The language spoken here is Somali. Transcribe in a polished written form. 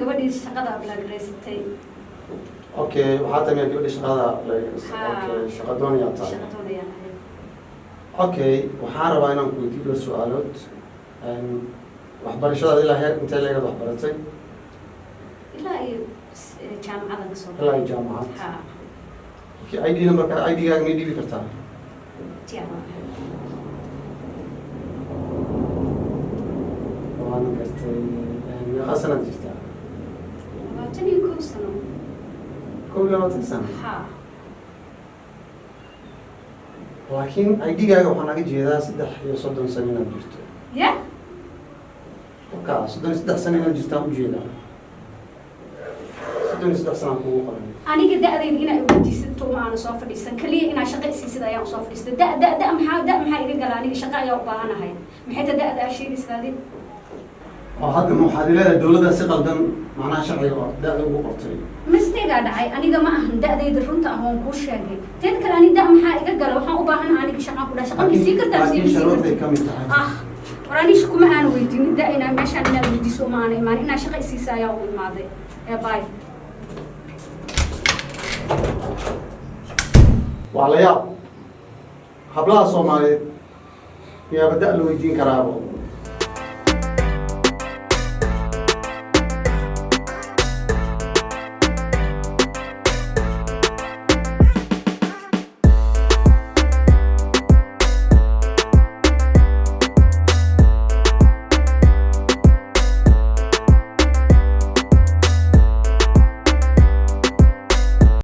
gabadhii shaqada ablaagreysatay okay waxaa tamay gabadhii shaqada okay shaqadoon yaa tahay okay waxaan rabaa inaan ku weydiiyo su'aalood waxbarashada ilaa heer intee leeyahay waxbaratay ilaa iyo jaamacada ka soo ilaa jaamacad okay ID number ID gaaga ma dhiibi kartaa waan gartay meeqa sanad jirtaa 21 sano 21 sano laakiin ID gaaga waxaan naga jeedaa 3 sano inaad jirto marka 3 sano inaad jirtaan u jeedaa 3 sano kugu qaban aniga da'dayda inay weydiisato ma aan soo fadhiisan kaliya inaan shaqo isiisada ayaan soo fadhiistay da maxaa iga galaa aniga shaqo ayaa u baahanahay maxay ta da'da sheegaysaa adin hadda waxaad leedahay dawladda si qaldan macnaha sharciga da'da ugu qortay mistake dhacay aniga ma ahan da'dayda runta ah waan ku sheegay teed kale aniga da maxaa iga gala waxaan u baahanahay aniga shaqo ku dhaashay shaqo si kartaa si sharciga ka mid tahay waranish kuma aan weydiin da inaan meeshaan inaan weydiiso ma aan imaan inaan shaqo isiisa ayaa u imaaday bye waa la yaab hablaha Soomaaliyeed yaa bada la weydiin karaabo